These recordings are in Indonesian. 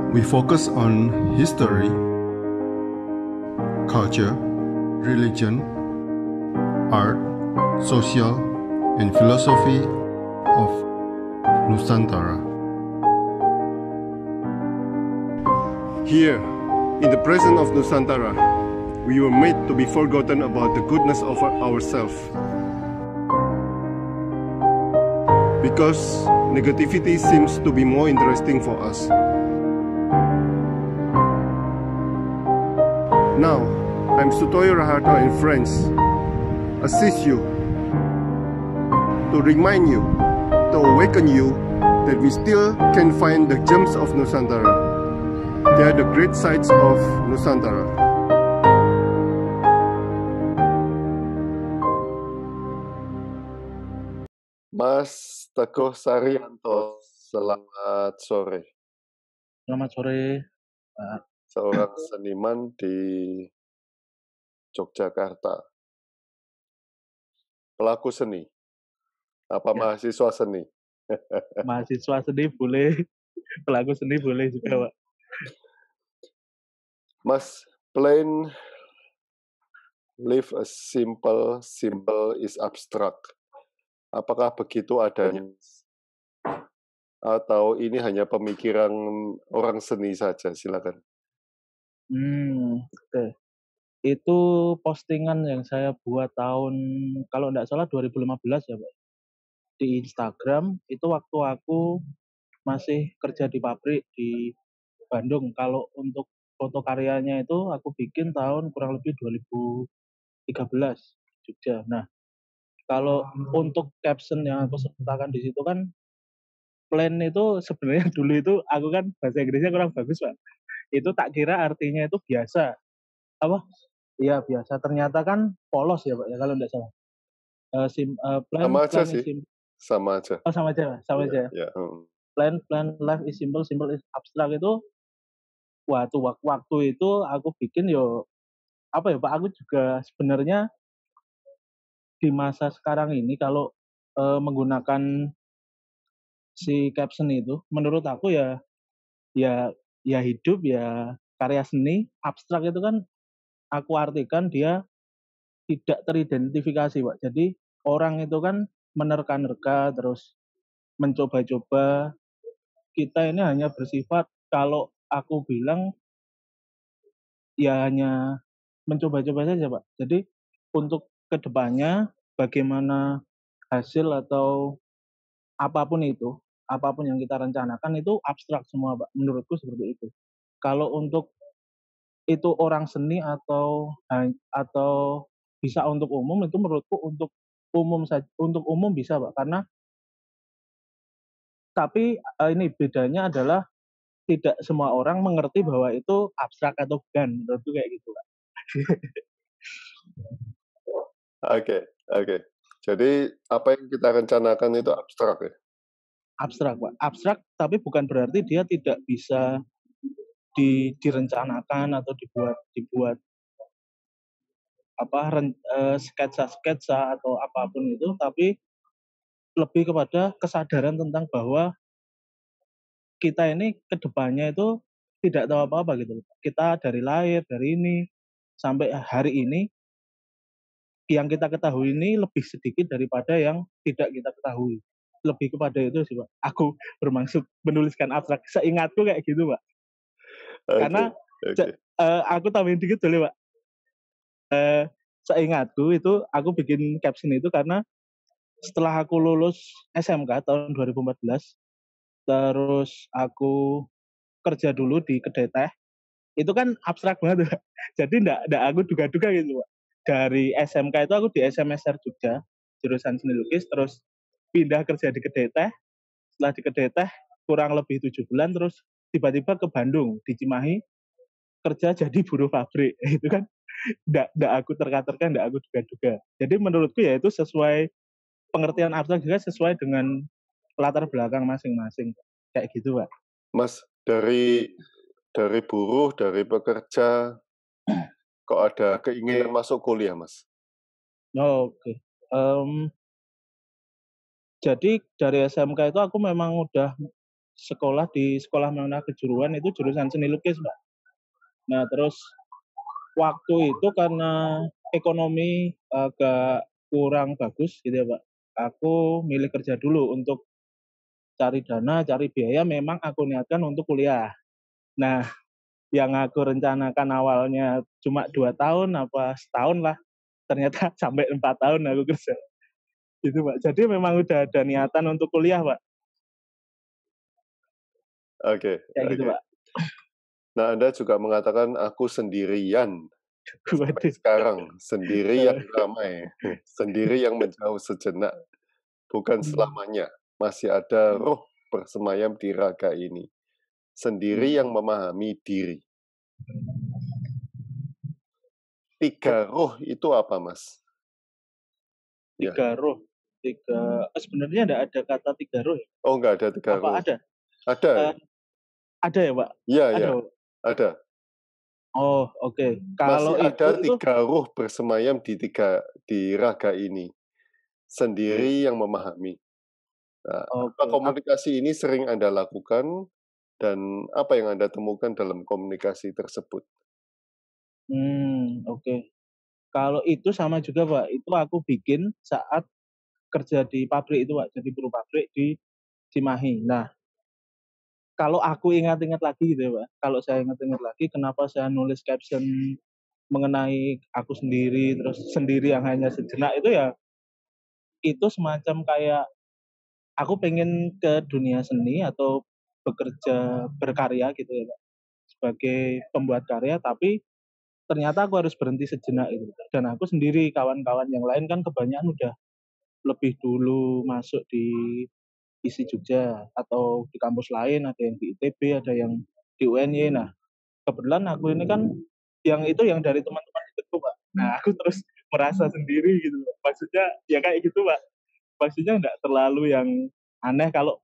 We focus on history, culture, religion, art, social, and philosophy of Nusantara. Here, in the presence of Nusantara, we were made to be forgotten about the goodness of ourselves. Because negativity seems to be more interesting for us. Now, I'm Sutoyo Raharto and friends assist you to remind you, to awaken you that we still can find the gems of Nusantara. They are the great sights of Nusantara. Mas Teguh Saryanto, selamat sore. Selamat sore, Pak. Seorang seniman di Yogyakarta. Pelaku seni. Apa Ya. mahasiswa seni? Mahasiswa seni boleh, pelaku seni boleh juga, Pak. Mas, plain live a simple is abstract. Apakah begitu adanya? Atau ini hanya pemikiran orang seni saja? Silakan. Oke. Itu postingan yang saya buat tahun, kalau nggak salah 2015 ya, Pak. Di Instagram, itu waktu aku masih kerja di pabrik di Bandung. Kalau untuk foto karyanya itu aku bikin tahun kurang lebih 2013 Jogja. Nah, kalau untuk caption yang aku sertakan di situ kan, plan itu sebenarnya dulu itu aku kan bahasa Inggrisnya kurang bagus, Pak. Itu tak kira artinya itu biasa. Apa? Iya biasa. Ternyata kan polos ya, Pak, ya kalau tidak salah. Sama aja Plan sih. is simple. Sama aja. Oh, sama aja, Pak. Sama aja. Ya. Plan life is simple is abstract itu waktu itu aku bikin apa ya, Pak, aku juga sebenarnya di masa sekarang ini kalau menggunakan si caption itu menurut aku ya hidup ya karya seni abstrak itu kan aku artikan dia tidak teridentifikasi, Pak. Jadi orang itu kan menerka-nerka terus mencoba-coba. Kita ini hanya bersifat, kalau aku bilang ya hanya mencoba-coba saja, Pak. Jadi untuk kedepannya bagaimana hasil atau apapun itu, apapun yang kita rencanakan itu abstrak semua, Pak. Menurutku seperti itu. Kalau untuk itu orang seni atau bisa untuk umum, itu menurutku untuk umum bisa, Pak. Karena tapi ini bedanya adalah tidak semua orang mengerti bahwa itu abstrak atau bukan. Menurutku kayak gitu, Pak. Oke. Jadi apa yang kita rencanakan itu abstrak ya? Abstrak, Pak. Abstrak tapi bukan berarti dia tidak bisa direncanakan atau dibuat sketsa atau apapun itu, tapi lebih kepada kesadaran tentang bahwa kita ini kedepannya itu tidak tahu apa-apa gitu. Kita dari lahir, dari ini sampai hari ini, yang kita ketahui ini lebih sedikit daripada yang tidak kita ketahui. Lebih kepada itu sih, Pak. Aku bermaksud menuliskan abstrak. Seingatku kayak gitu, Pak. Karena aku tambahin dikit boleh, Pak. Seingatku itu aku bikin caption itu karena setelah aku lulus SMK tahun 2014, terus aku kerja dulu di kedai teh, itu kan abstrak banget, Pak. Jadi ndak aku duga-duga gitu, Pak. Dari SMK itu aku di SMSR Jogja, jurusan seni lukis, terus pindah kerja di kedai teh. Setelah di kedai teh kurang lebih 7 bulan, terus tiba-tiba ke Bandung, di Cimahi, kerja jadi buruh pabrik. Itu kan ndak aku terka-terka, ndak aku duga-duga. Jadi menurutku ya itu sesuai pengertian abstrak juga sesuai dengan latar belakang masing-masing. Kayak gitu, Pak. Mas, dari buruh, dari pekerja, kok ada keinginan masuk kuliah, Mas? Oke. Jadi dari SMK itu aku memang udah sekolah di Sekolah Menengah Kejuruan itu jurusan seni lukis, Pak. Nah, terus waktu itu karena ekonomi agak kurang bagus gitu ya, Pak. Aku milih kerja dulu untuk cari dana, cari biaya, memang aku niatkan untuk kuliah. Nah, yang aku rencanakan awalnya cuma 2 tahun apa setahun lah, ternyata sampai 4 tahun aku kerja. Gitu, Pak. Jadi memang udah ada niatan untuk kuliah, Pak. Oke, Kayak gitu, oke. Pak. Nah, Anda juga mengatakan aku sendirian. Sampai Waduh. sekarang, sendiri yang ramai, sendiri yang menjauh sejenak, bukan selamanya. Masih ada roh bersemayam di raga ini. Sendiri yang memahami diri. 3 roh itu apa, Mas? Ya. 3 roh. Sebenarnya enggak ada kata 3 roh ya? Oh, nggak ada 3 Apa roh. ada? Ada ya? Ada ya, Pak? Iya, Ada, iya. Pak? Ada. Oh, oke. Masih Kalau ada itu 3 roh bersemayam di raga ini. Sendiri yang memahami. Nah, apa oke. komunikasi ini sering Anda lakukan dan apa yang Anda temukan dalam komunikasi tersebut? Oke. Kalau itu sama juga, Pak. Itu aku bikin saat kerja di pabrik itu, Pak. Jadi buruh pabrik di Cimahi. Nah, kalau aku ingat-ingat lagi gitu ya, Pak. Kalau saya ingat-ingat lagi kenapa saya nulis caption mengenai aku sendiri, terus sendiri yang hanya sejenak itu ya, itu semacam kayak aku pengen ke dunia seni atau bekerja berkarya gitu ya, Pak, sebagai pembuat karya, tapi ternyata aku harus berhenti sejenak gitu. Dan aku sendiri, kawan-kawan yang lain kan kebanyakan udah lebih dulu masuk di ISI Jogja atau di kampus lain, ada yang di ITB, ada yang di UNY. Nah, kebetulan aku ini kan yang dari teman-teman dekatku, Pak. Nah, aku terus merasa sendiri gitu loh. Maksudnya ya kayak gitu, Pak. Maksudnya nggak terlalu yang aneh kalau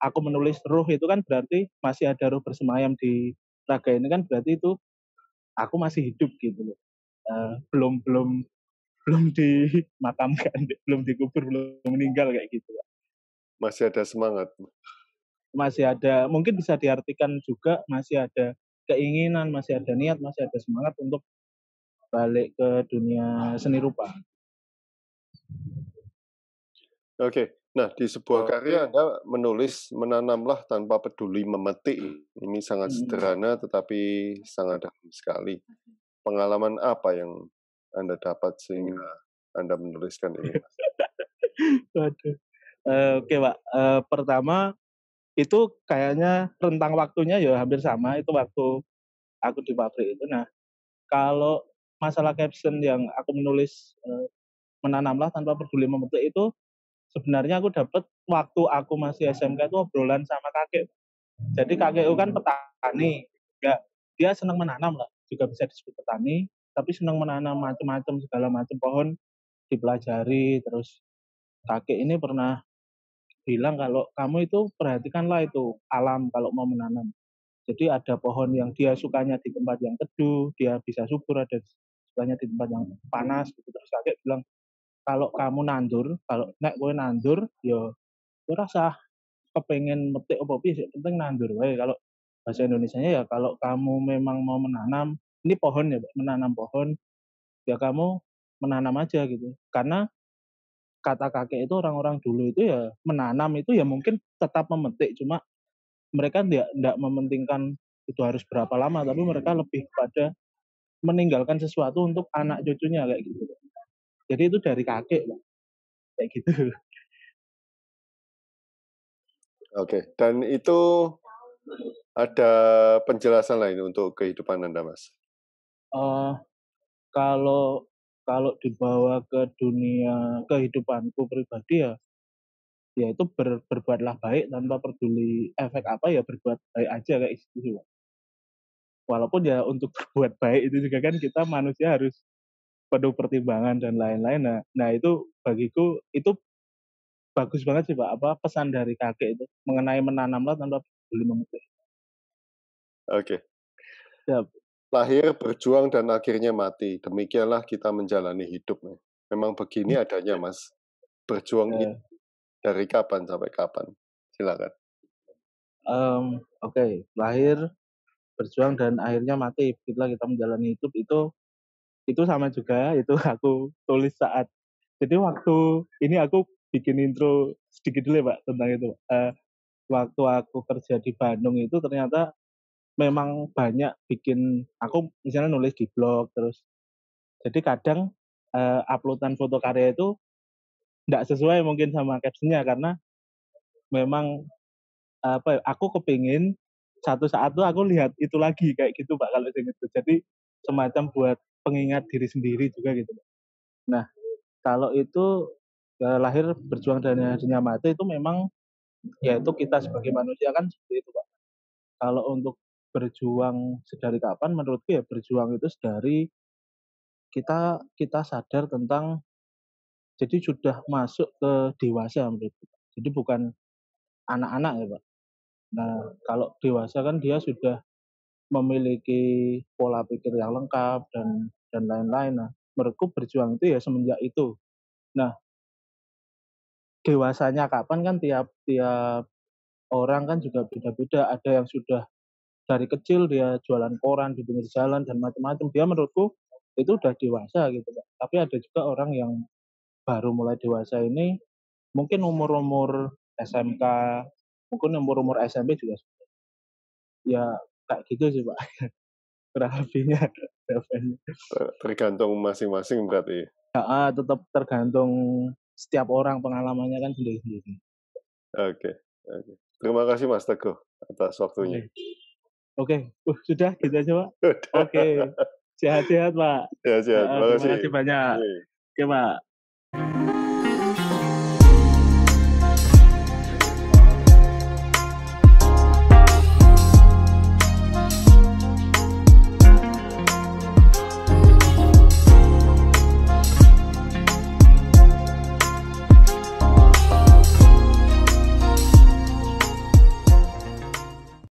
aku menulis ruh itu kan berarti masih ada ruh bersemayam di raga ini, kan berarti itu aku masih hidup gitu loh. Belum belum belum dimakamkan, belum dikubur, belum meninggal kayak gitu, Pak. Masih ada semangat. Masih ada, mungkin bisa diartikan juga masih ada keinginan, masih ada niat, masih ada semangat untuk balik ke dunia seni rupa. Oke. Nah, di sebuah karya Anda menulis menanamlah tanpa peduli memetik. Ini sangat sederhana tetapi sangat dalam sekali. Pengalaman apa yang Anda dapat sehingga Anda menuliskan ini, Mas? Waduh. Oke, Pak. Pertama itu kayaknya rentang waktunya ya hampir sama, itu waktu aku di pabrik itu. Nah, kalau masalah caption yang aku menulis, menanamlah tanpa peduli memetik itu, sebenarnya aku dapat waktu aku masih SMK itu obrolan sama kakek. Jadi kakekku kan petani, ya dia senang menanam lah, juga bisa disebut petani, tapi senang menanam macam-macam, segala macam pohon dipelajari. Terus kakek ini pernah bilang kalau kamu itu perhatikanlah itu alam kalau mau menanam. Jadi ada pohon yang dia sukanya di tempat yang teduh, dia bisa subur, ada sukanya di tempat yang panas gitu. Terus kakek bilang, kalau kamu nandur, kalau nek kowe nandur, yo kowe rasa kepengen metik apa piye, sing penting nandur wae. Kalau bahasa Indonesianya ya kalau kamu memang mau menanam, ini pohon ya, menanam pohon, ya kamu menanam aja gitu. Karena kata kakek itu orang-orang dulu itu ya menanam itu ya mungkin tetap memetik, cuma mereka ndak mementingkan itu harus berapa lama, tapi mereka lebih pada meninggalkan sesuatu untuk anak cucunya kayak gitu. Jadi itu dari kakek, Pak, kayak gitu. Oke. Dan itu ada penjelasan lain untuk kehidupan Anda, Mas? Eh, kalau kalau dibawa ke dunia kehidupanku pribadi ya itu berbuatlah baik tanpa peduli efek apa, ya berbuat baik aja kayak gitu, Pak. Walaupun ya untuk berbuat baik itu juga kan kita manusia harus penuh pertimbangan dan lain-lain. Nah itu bagiku itu bagus banget sih, Pak, apa pesan dari kakek itu mengenai menanamlah tanpa peduli memetik. Oke. Ya, Lahir, berjuang, dan akhirnya mati. Demikianlah kita menjalani hidup. Memang begini adanya, Mas. Berjuang eh, itu Dari kapan sampai kapan? Silakan. Oke, lahir, berjuang dan akhirnya mati. Begitulah kita menjalani hidup itu sama juga. Itu aku tulis saat. Jadi waktu ini aku bikin intro sedikit dulu ya Pak tentang itu. Waktu aku kerja di Bandung itu ternyata memang banyak bikin aku misalnya nulis di blog terus. Jadi kadang uploadan foto karya itu nggak sesuai mungkin sama captionnya karena memang apa ya, aku kepingin satu saat tuh aku lihat itu lagi kayak gitu Pak kalau saya gitu. Jadi semacam buat pengingat diri sendiri juga gitu. Nah, kalau itu lahir berjuang dan akhirnya mati itu memang yaitu kita sebagai manusia kan seperti itu Pak. Kalau untuk berjuang sedari kapan menurutku ya berjuang itu sedari kita kita sadar tentang jadi sudah masuk ke dewasa menurutku. Jadi bukan anak-anak ya Pak. Nah, kalau dewasa kan dia sudah memiliki pola pikir yang lengkap dan lain-lain. Nah, menurutku berjuang itu ya semenjak itu. Nah, dewasanya kapan kan tiap tiap orang kan juga beda-beda. Ada yang sudah dari kecil dia jualan koran di pinggir jalan dan macam-macam. Dia menurutku itu udah dewasa gitu, Pak. Tapi ada juga orang yang baru mulai dewasa ini mungkin umur-umur SMK, mungkin umur-umur SMP juga ya kayak gitu sih, Pak. Kurang lebihnya. Tergantung masing-masing berarti. Tetap tergantung setiap orang pengalamannya kan sendiri-sendiri. Oke. Terima kasih Mas Teguh atas waktunya. Oke. Sudah gitu aja Pak. Oke. Sehat-sehat Pak. Sehat. Terima Terima kasih banyak. Oke Pak.